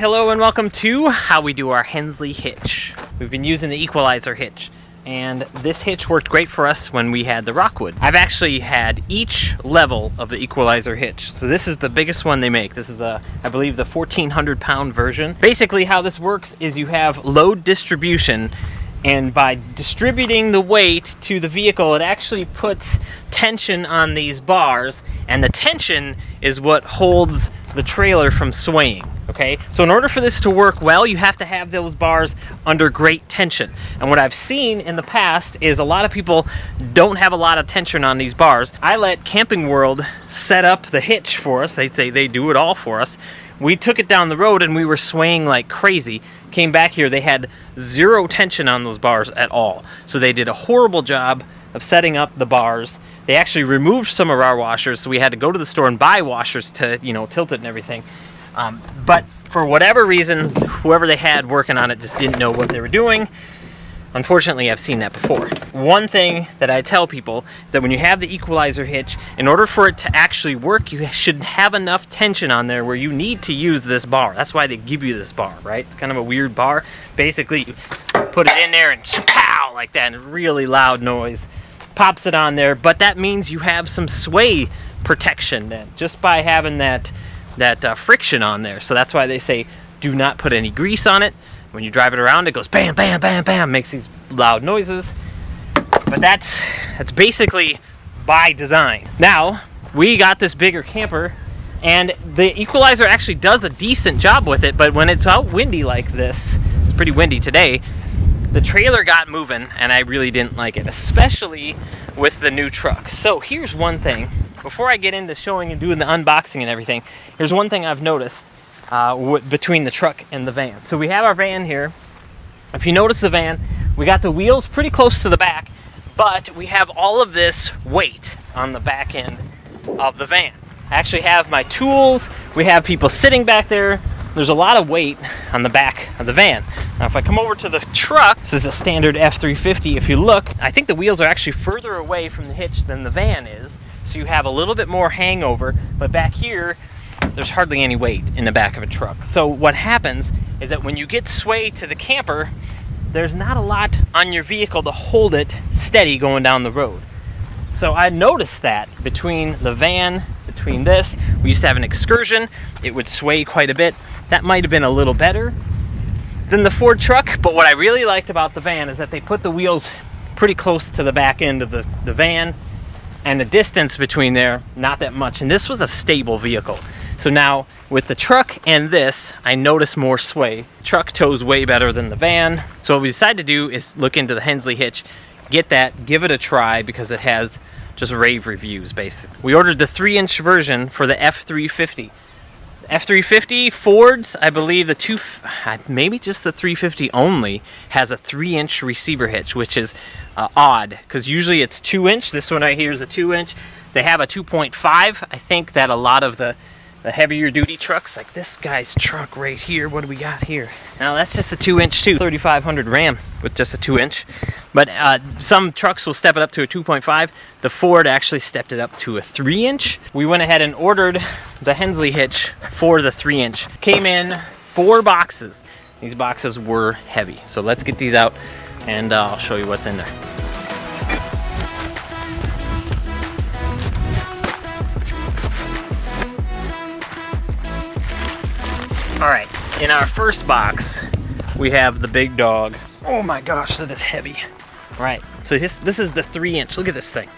Hello and welcome to how we do our Hensley hitch. We've been using the Equalizer hitch, and this hitch worked great for us when we had the Rockwood. I've actually had each level of the Equalizer hitch. So this is the biggest one they make. This is the, I believe, the 1,400-pound version. Basically how this works is you have load distribution, and by distributing the weight to the vehicle, it actually puts tension on these bars, and the tension is what holds the trailer from swaying. Okay, so in order for this to work well, you have to have those bars under great tension. And what I've seen in the past is a lot of people don't have a lot of tension on these bars. I let Camping World set up the hitch for us. They'd say they do it all for us. We took it down the road and we were swaying like crazy. Came back here, they had zero tension on those bars at all. So they did a horrible job of setting up the bars. They actually removed some of our washers, so we had to go to the store and buy washers to, tilt it and everything. But for whatever reason, whoever they had working on it just didn't know what they were doing. Unfortunately, I've seen that before. One thing that I tell people is that when you have the Equalizer hitch, in order for it to actually work, you should have enough tension on there where you need to use this bar. That's why they give you this bar, right? It's kind of a weird bar. Basically, you put it in there and pow, like that, and really loud noise. Pops it on there, but that means you have some sway protection then, just by having that friction on there. So that's why they say do not put any grease on it. When you drive it around, it goes bam, bam, bam, bam, makes these loud noises. But that's basically by design. Now, we got this bigger camper, and the Equalizer actually does a decent job with it, but when it's out windy like this, it's pretty windy today, the trailer got moving, and I really didn't like it, especially with the new truck. So here's one thing. Before I get into showing and doing the unboxing and everything, here's one thing I've noticed between the truck and the van. So we have our van here. If you notice the van, we got the wheels pretty close to the back, but we have all of this weight on the back end of the van. I actually have my tools. We have people sitting back there. There's a lot of weight on the back of the van. Now if I come over to the truck, this is a standard F350. If you look, I think the wheels are actually further away from the hitch than the van is. So you have a little bit more hangover, but back here, there's hardly any weight in the back of a truck. So what happens is that when you get sway to the camper, there's not a lot on your vehicle to hold it steady going down the road. So I noticed that between the van, between this, we used to have an Excursion, it would sway quite a bit. That might have been a little better than the Ford truck, but what I really liked about the van is that they put the wheels pretty close to the back end of the van, and the distance between there, not that much. And this was a stable vehicle. So now, with the truck and this, I notice more sway. Truck tows way better than the van. So what we decided to do is look into the Hensley hitch, get that, give it a try, because it has just rave reviews, basically. We ordered the 3-inch version for the F350. F350 Fords, I believe maybe just the 350 only, has a 3-inch receiver hitch, which is odd, because usually it's 2-inch. This one right here is a 2-inch. They have a 2.5. I think that a lot of the heavier duty trucks, like this guy's truck right here, what do we got here? Now that's just a 2-inch too, 3500 Ram with just a 2-inch. But some trucks will step it up to a 2.5. The Ford actually stepped it up to a 3-inch. We went ahead and ordered the Hensley hitch for the 3-inch. Came in 4 boxes. These boxes were heavy. So let's get these out and I'll show you what's in there. All right, in our first box, we have the big dog. Oh my gosh, that is heavy. All right, so this is the 3-inch. Look at this thing.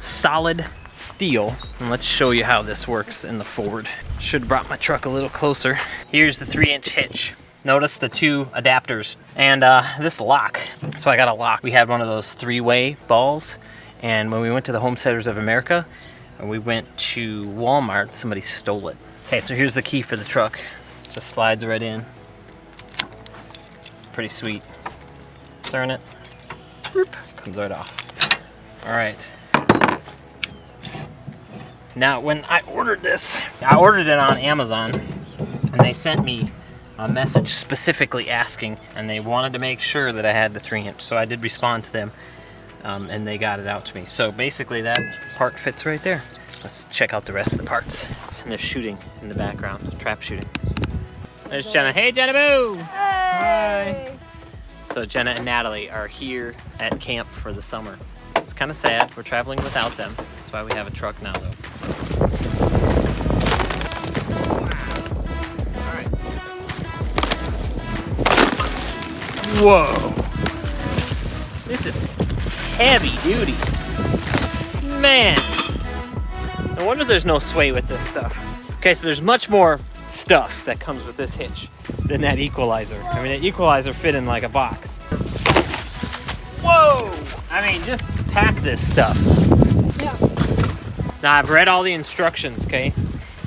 Solid steel. And let's show you how this works in the Ford. Should have brought my truck a little closer. Here's the 3-inch hitch. Notice the 2 adapters and this lock. So I got a lock. We had one of those 3-way balls, and when we went to the Home Centers of America, and we went to Walmart, somebody stole it. Okay, so here's the key for the truck. Just slides right in. Pretty sweet. Turn it. Whoop, comes right off. All right. Now, when I ordered this, I ordered it on Amazon, and they sent me a message specifically asking, and they wanted to make sure that I had the 3-inch. So I did respond to them, and they got it out to me. So basically that part fits right there. Let's check out the rest of the parts. And they're shooting in the background, trap shooting. There's Jenna. Hey, Jenna Boo! Hey. Hi. So Jenna and Natalie are here at camp for the summer. It's kind of sad. We're traveling without them. That's why we have a truck now, though. All right. Whoa! This is heavy duty. Man! No wonder there's no sway with this stuff. Okay, so there's much more stuff that comes with this hitch than that Equalizer. I mean, that Equalizer fit in like a box. Whoa! I mean, just pack this stuff. Yeah. Now, I've read all the instructions, okay?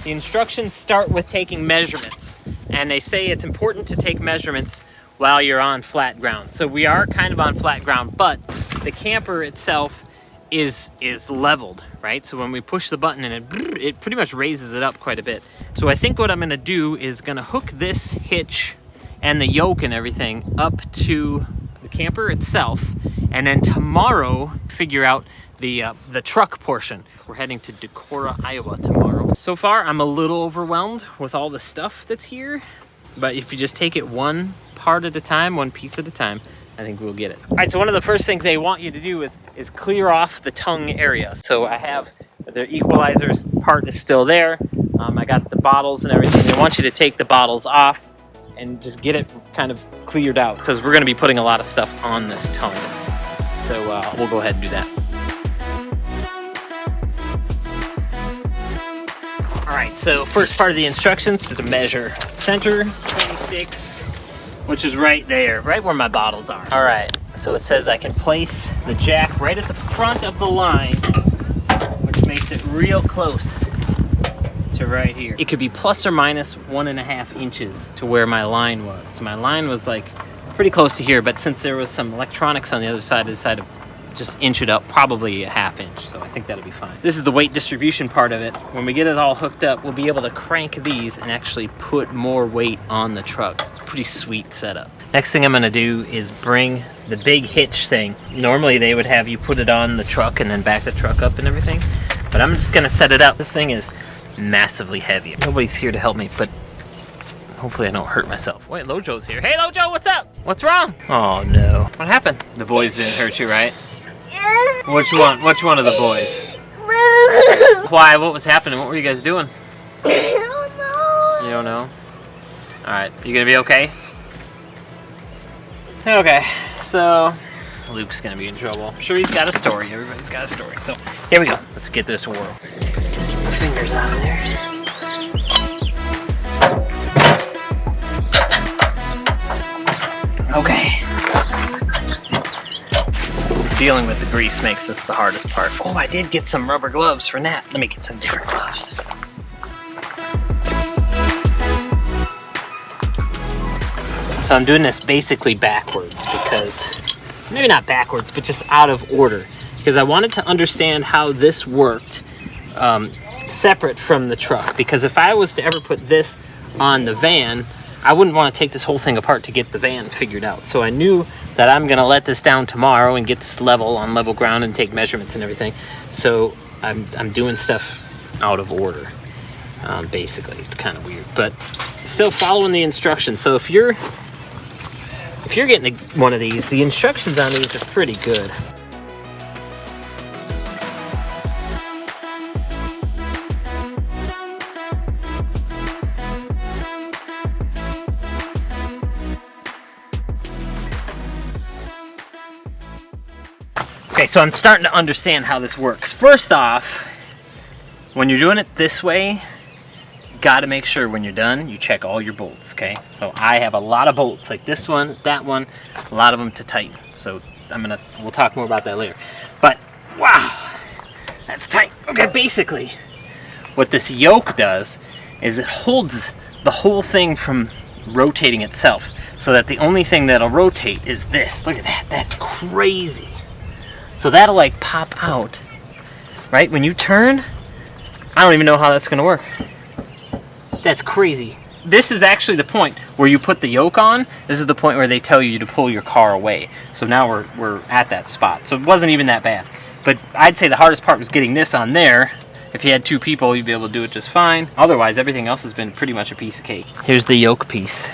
The instructions start with taking measurements. And they say it's important to take measurements while you're on flat ground. So we are kind of on flat ground, but the camper itself is leveled, right? So when we push the button and it pretty much raises it up quite a bit. So I think what I'm gonna do is gonna hook this hitch and the yoke and everything up to the camper itself, and then tomorrow figure out the truck portion. We're heading to Decorah, Iowa tomorrow. So far, I'm a little overwhelmed with all the stuff that's here, but if you just take it one part at a time, one piece at a time, I think we'll get it. All right, so one of the first things they want you to do is clear off the tongue area. So I have the Equalizer's part is still there. I got the bottles and everything. They want you to take the bottles off and just get it kind of cleared out, because we're gonna be putting a lot of stuff on this tongue. So we'll go ahead and do that. All right, so first part of the instructions is to measure center 26, which is right there, right where my bottles are. All right, so it says I can place the jack right at the front of the line, which makes it real close to right here. It could be plus or minus 1.5 inches to where my line was. So my line was like pretty close to here, but since there was some electronics on the other side, I decided to just inch it up, probably 1/2 inch. So I think that'll be fine. This is the weight distribution part of it. When we get it all hooked up, we'll be able to crank these and actually put more weight on the truck. It's a pretty sweet setup. Next thing I'm gonna do is bring the big hitch thing. Normally they would have you put it on the truck and then back the truck up and everything, but I'm just gonna set it up. This thing is massively heavy. Nobody's here to help me, but hopefully I don't hurt myself. Wait, Lojo's here. Hey Lojo, what's up? What's wrong? Oh no. What happened? The boys didn't hurt you, right? Which one? Which one of the boys? Why? What was happening? What were you guys doing? I don't know. You don't know? Alright, you gonna be okay? Okay, so Luke's gonna be in trouble. I'm sure he's got a story. Everybody's got a story. So here we go. Let's get this to whirl. Fingers out of there. Okay. Dealing with the grease makes this the hardest part. Oh, I did get some rubber gloves for Nat. Let me get some different gloves. So I'm doing this basically backwards because, maybe not backwards, but just out of order. Because I wanted to understand how this worked separate from the truck. Because if I was to ever put this on the van, I wouldn't want to take this whole thing apart to get the van figured out. So I knew that I'm gonna let this down tomorrow and get this level on level ground and take measurements and everything. So I'm doing stuff out of order, basically. It's kind of weird, but still following the instructions. So if you're getting one of these, the instructions on these are pretty good. Okay, so I'm starting to understand how this works. First off, when you're doing it this way, you gotta make sure when you're done, you check all your bolts, okay? So I have a lot of bolts, like this one, that one, a lot of them to tighten. So we'll talk more about that later. But, wow, that's tight. Okay, basically, what this yoke does is it holds the whole thing from rotating itself, so that the only thing that'll rotate is this. Look at that, that's crazy. So that'll like pop out, right? When you turn, I don't even know how that's gonna work. That's crazy. This is actually the point where you put the yoke on. This is the point where they tell you to pull your car away. So now we're at that spot. So it wasn't even that bad. But I'd say the hardest part was getting this on there If you had 2 people, you'd be able to do it just fine. Otherwise, everything else has been pretty much a piece of cake. Here's the yoke piece.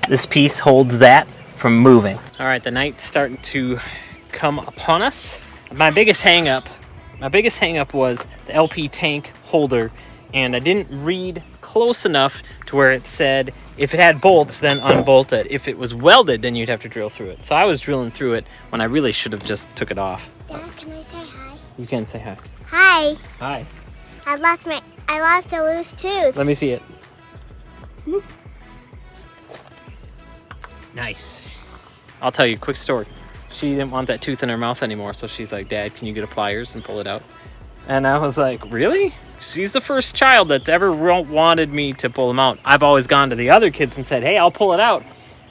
This piece holds that from moving. All right, the night's starting to come upon us. My biggest hang up was the LP tank holder, and I didn't read close enough to where it said if it had bolts, then unbolt it. If it was welded, then you'd have to drill through it. So I was drilling through it when I really should have just took it off. Dad, can I say hi? You can say hi. Hi. Hi. I lost a loose tooth. Let me see it. Nice. I'll tell you a quick story. She didn't want that tooth in her mouth anymore, so she's like, Dad, can you get a pliers and pull it out? And I was like, really? She's the first child that's ever wanted me to pull them out. I've always gone to the other kids and said, hey, I'll pull it out.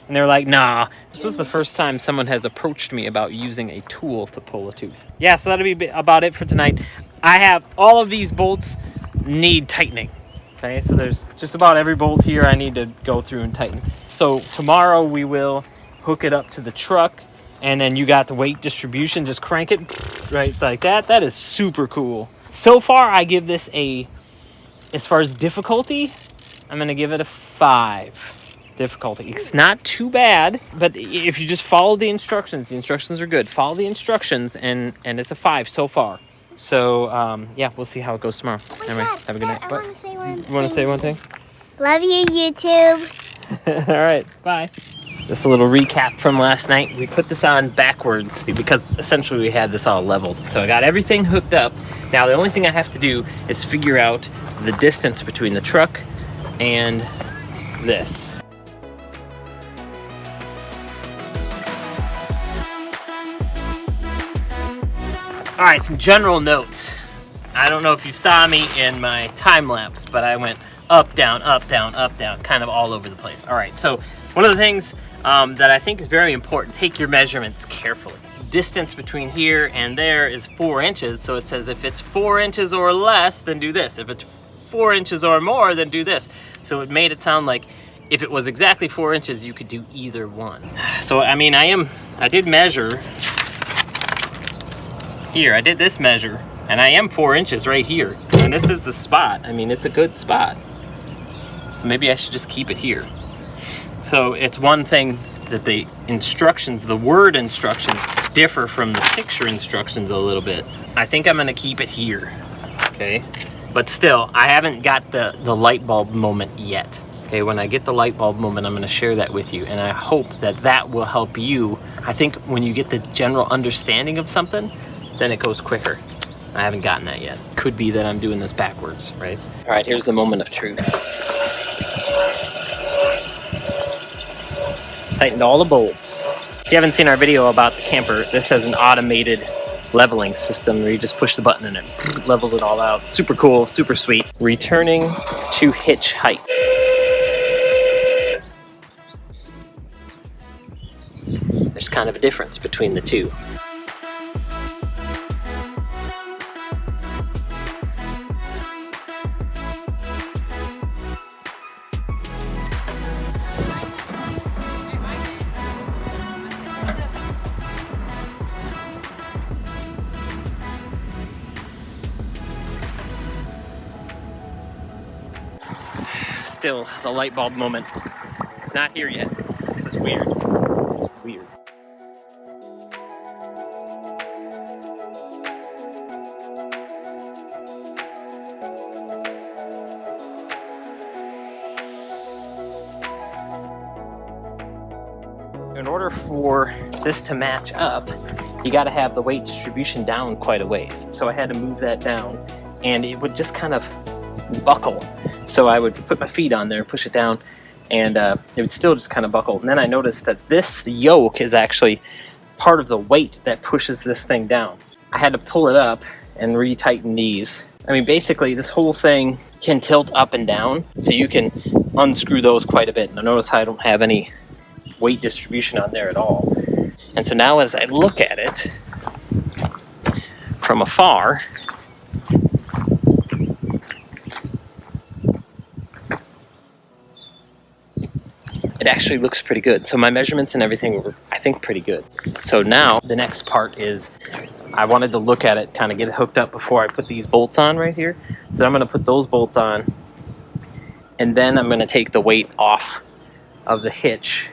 And they're like, nah. This was the first time someone has approached me about using a tool to pull a tooth. Yeah, so that'll be about it for tonight. I have all of these bolts need tightening. Okay, so there's just about every bolt here I need to go through and tighten. So tomorrow we will hook it up to the truck, and then you got the weight distribution, just crank it right like that. That is super cool. So far I give this as far as difficulty, I'm gonna give it a 5 difficulty. It's not too bad, but if you just follow the instructions are good. Follow the instructions, and it's a 5 so far. So yeah, we'll see how it goes tomorrow. Anyway, have a good night. I want to say one thing. You want to say one thing? Love you, YouTube. All right, bye. Just a little recap from last night. We put this on backwards because essentially we had this all leveled. So I got everything hooked up. Now the only thing I have to do is figure out the distance between the truck and this. All right, some general notes. I don't know if you saw me in my time lapse, but I went up, down, kind of all over the place. All right, so one of the things that I think is very important, take your measurements carefully. Distance between here and there is 4 inches, so it says if it's 4 inches or less, then do this. If it's 4 inches or more, then do this. So it made it sound like if it was exactly 4 inches, you could do either one. So I mean, I did measure here. I did this measure, and I am 4 inches right here. And this is the spot. I mean, it's a good spot. So maybe I should just keep it here. So it's one thing that the instructions, the word instructions, differ from the picture instructions a little bit. I think I'm gonna keep it here, okay? But still, I haven't got the light bulb moment yet. Okay, when I get the light bulb moment, I'm gonna share that with you, and I hope that that will help you. I think when you get the general understanding of something, then it goes quicker. I haven't gotten that yet. Could be that I'm doing this backwards, right? All right, here's the moment of truth. Tightened all the bolts. If you haven't seen our video about the camper, this has an automated leveling system where you just push the button and it levels it all out. Super cool, super sweet. Returning to hitch height. There's kind of a difference between the two. Still, the light bulb moment. It's not here yet. This is weird. Weird. In order for this to match up, you got to have the weight distribution down quite a ways. So I had to move that down, and it would just kind of buckle. So I would put my feet on there, push it down, and it would still just kind of buckle. And then I noticed that this yoke is actually part of the weight that pushes this thing down. I had to pull it up and retighten these. I mean, basically this whole thing can tilt up and down, so you can unscrew those quite a bit. And notice how I don't have any weight distribution on there at all. And so now as I look at it from afar, it actually looks pretty good. So my measurements and everything were, I think, pretty good. So now the next part is I wanted to look at it, kind of get it hooked up before I put these bolts on right here. So I'm going to put those bolts on, and then I'm going to take the weight off of the hitch,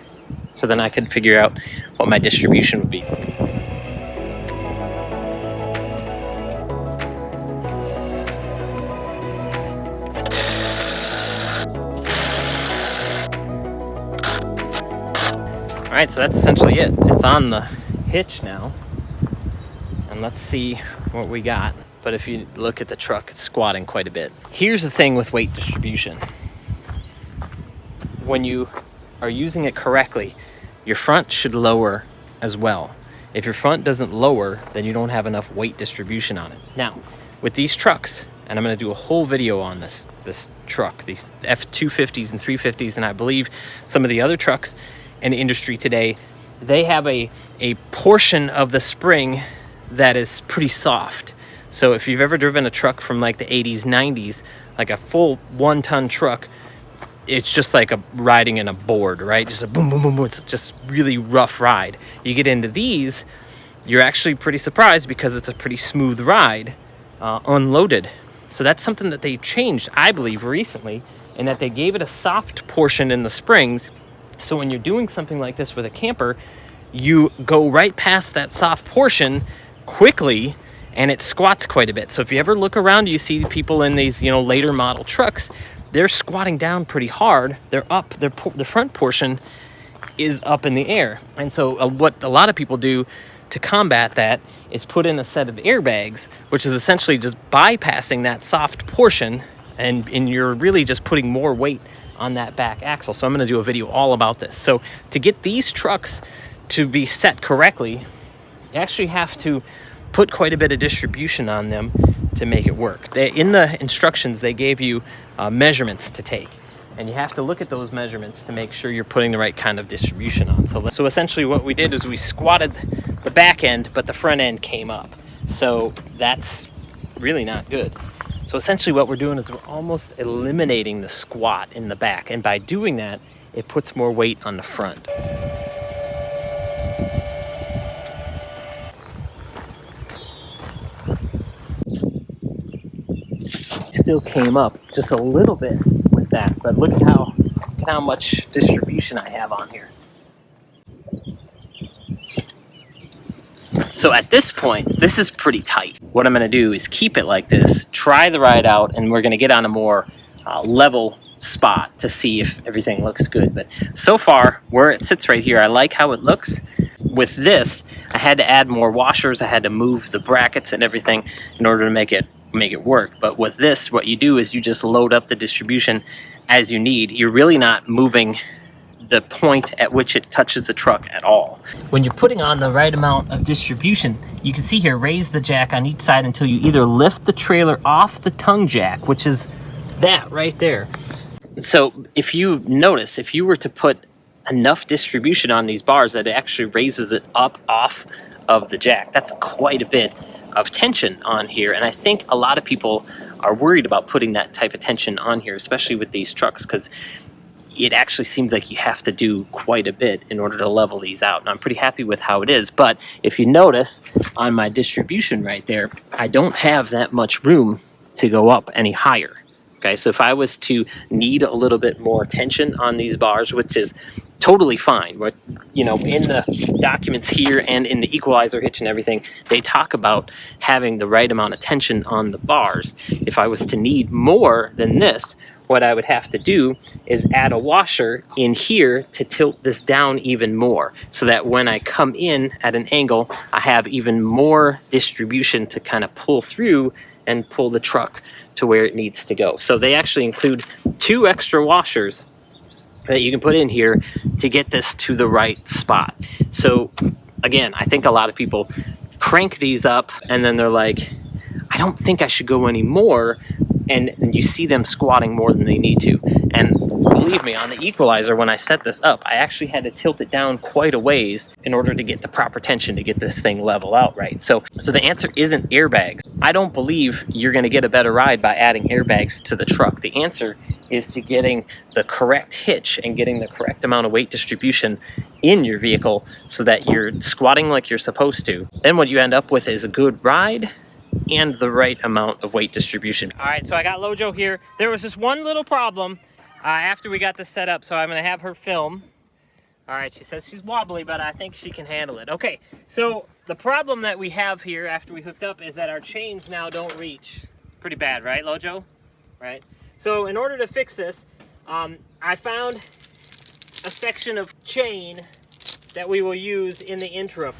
so then I can figure out what my distribution would be. All right, so that's essentially it. It's on the hitch now, and let's see what we got. But if you look at the truck, it's squatting quite a bit. Here's the thing with weight distribution. When you are using it correctly, your front should lower as well. If your front doesn't lower, then you don't have enough weight distribution on it. Now, with these trucks, and I'm going to do a whole video on this truck, these F250s and 350s, and I believe some of the other trucks in the industry today, they have a portion of the spring that is pretty soft. So if you've ever driven a truck from like the 80s, 90s, like a full 1-ton truck, it's just like riding in a board, right? Just a boom, boom, boom, boom. It's just really rough ride. You get into these, you're actually pretty surprised because it's a pretty smooth ride, unloaded. So that's something that they changed, I believe, recently, in that they gave it a soft portion in the springs. So when you're doing something like this with a camper, you go right past that soft portion quickly, and it squats quite a bit. So if you ever look around, you see people in these, later model trucks, they're squatting down pretty hard. They're up, the front portion is up in the air. And so what a lot of people do to combat that is put in a set of airbags, which is essentially just bypassing that soft portion, and you're really just putting more weight on that back axle. So I'm going to do a video all about this. So to get these trucks to be set correctly, you actually have to put quite a bit of distribution on them to make it work. In the instructions, they gave you measurements to take, and you have to look at those measurements to make sure you're putting the right kind of distribution on. So essentially what we did is we squatted the back end, but the front end came up. So that's really not good. So essentially what we're doing is we're almost eliminating the squat in the back, and by doing that, it puts more weight on the front. Still came up just a little bit with that, but look at how much distribution I have on here. So at this point, this is pretty tight. What I'm going to do is keep it like this, try the ride out, and we're going to get on a more level spot to see if everything looks good. But so far, where it sits right here, I like how it looks. With this, I had to add more washers. I had to move the brackets and everything in order to make it work. But with this, what you do is you just load up the distribution as you need. You're really not moving the point at which it touches the truck at all. When you're putting on the right amount of distribution, you can see here, raise the jack on each side until you either lift the trailer off the tongue jack, which is that right there. So if you notice, if you were to put enough distribution on these bars, that it actually raises it up off of the jack. That's quite a bit of tension on here, and I think a lot of people are worried about putting that type of tension on here, especially with these trucks, because it actually seems like you have to do quite a bit in order to level these out. And I'm pretty happy with how it is, but if you notice on my distribution right there, I don't have that much room to go up any higher. Okay, so if I was to need a little bit more tension on these bars, which is totally fine, but in the documents here and in the Equalizer hitch and everything, they talk about having the right amount of tension on the bars. If I was to need more than this, what I would have to do is add a washer in here to tilt this down even more, so that when I come in at an angle, I have even more distribution to kind of pull through and pull the truck to where it needs to go. So they actually include 2 extra washers that you can put in here to get this to the right spot. So again, I think a lot of people crank these up and then they're like, I don't think I should go any more, and you see them squatting more than they need to. And believe me, on the Equalizer, when I set this up, I actually had to tilt it down quite a ways in order to get the proper tension to get this thing level out right. So the answer isn't airbags. I don't believe you're going to get a better ride by adding airbags to the truck. The answer is to getting the correct hitch and getting the correct amount of weight distribution in your vehicle so that you're squatting like you're supposed to. Then what you end up with is a good ride and the right amount of weight distribution. All right, so I got Lojo here. There was just one little problem after we got this set up, so I'm gonna have her film. All right, she says she's wobbly, but I think she can handle it. Okay, so the problem that we have here after we hooked up is that our chains now don't reach. Pretty bad, right, Lojo? Right? So in order to fix this, I found a section of chain that we will use in the interim.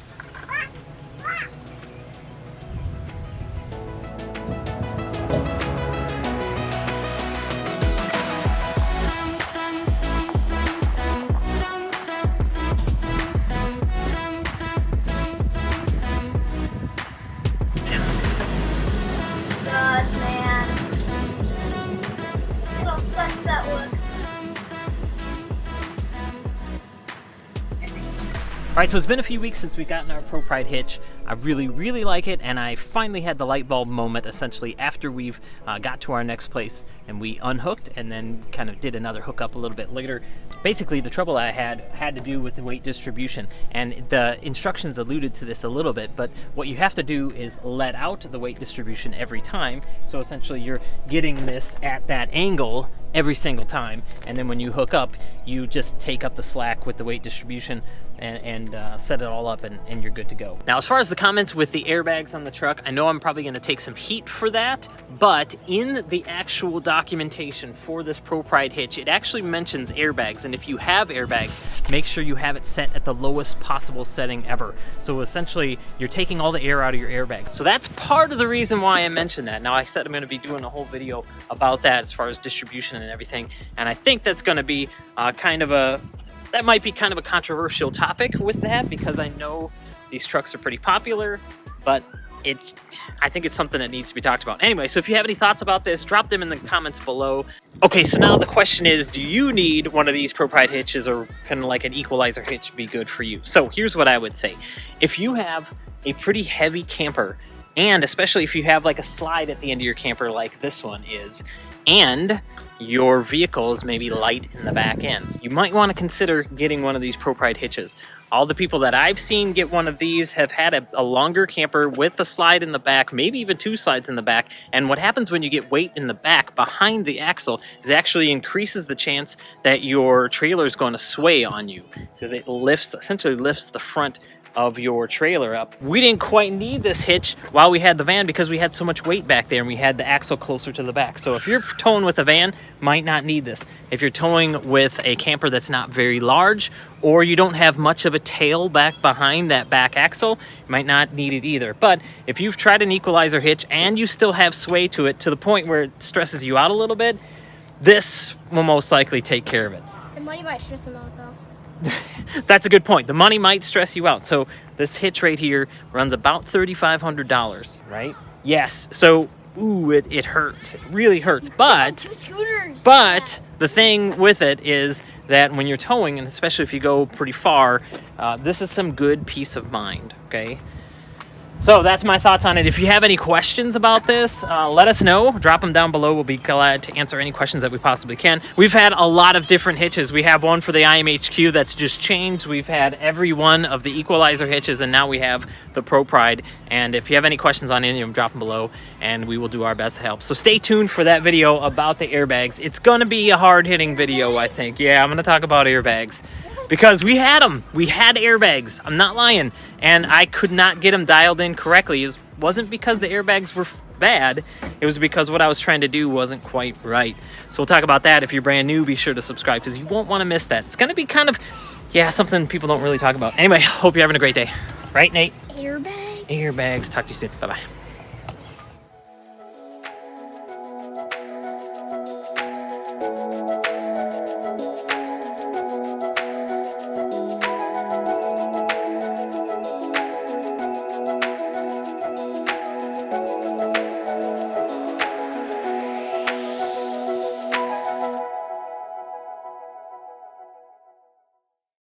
That works. All right, so it's been a few weeks since we've gotten our Pro Pride hitch. I really like it, and I finally had the light bulb moment essentially after we've got to our next place and we unhooked and then kind of did another hookup a little bit later. Basically, the trouble I had to do with the weight distribution, and the instructions alluded to this a little bit, but what you have to do is let out the weight distribution every time. So essentially you're getting this at that angle every single time, and then when you hook up, you just take up the slack with the weight distribution and set it all up, and you're good to go. Now, as far as the comments with the airbags on the truck, I know I'm probably going to take some heat for that, but in the actual documentation for this Pro Pride hitch, it actually mentions airbags, and if you have airbags, make sure you have it set at the lowest possible setting ever. So essentially, you're taking all the air out of your airbag. So that's part of the reason why I mentioned that. Now, I said I'm going to be doing a whole video about that as far as distribution and everything, and I think that's going to be that might be kind of a controversial topic with that, because I know these trucks are pretty popular, but I think it's something that needs to be talked about. Anyway, so if you have any thoughts about this, drop them in the comments below. Okay, so now the question is, do you need one of these Pro Pride hitches, or kind of like an Equalizer hitch be good for you? So here's what I would say. If you have a pretty heavy camper, and especially if you have like a slide at the end of your camper like this one is, and your vehicle is maybe light in the back ends, you might want to consider getting one of these Pro Pride hitches. All the people that I've seen get one of these have had a longer camper with a slide in the back, maybe even two slides in the back, and what happens when you get weight in the back behind the axle is it actually increases the chance that your trailer is going to sway on you, because it essentially lifts the front of your trailer up. We didn't quite need this hitch while we had the van because we had so much weight back there and we had the axle closer to the back. So if you're towing with a van, might not need this. If you're towing with a camper that's not very large, or you don't have much of a tail back behind that back axle, you might not need it either. But if you've tried an Equalizer hitch and you still have sway to it to the point where it stresses you out a little bit, this will most likely take care of it. The money might stress them out though. That's a good point. The money might stress you out. So this hitch right here runs about $3,500, right? Yes. So, ooh, it hurts. It really hurts. But, two scooters. But the thing with it is that when you're towing, and especially if you go pretty far, this is some good peace of mind, okay? So that's my thoughts on it. If you have any questions about this, let us know. Drop them down below. We'll be glad to answer any questions that we possibly can. We've had a lot of different hitches. We have one for the IMHQ that's just changed. We've had every one of the Equalizer hitches, and now we have the Pro Pride. And if you have any questions on any of them, drop them below, and we will do our best to help. So stay tuned for that video about the airbags. It's going to be a hard-hitting video, I think. Yeah, I'm going to talk about airbags. Because we had them. We had airbags. I'm not lying. And I could not get them dialed in correctly. It wasn't because the airbags were bad. It was because what I was trying to do wasn't quite right. So we'll talk about that. If you're brand new, be sure to subscribe because you won't want to miss that. It's going to be kind of, something people don't really talk about. Anyway, hope you're having a great day. Right, Nate? Airbags. Airbags. Talk to you soon. Bye-bye.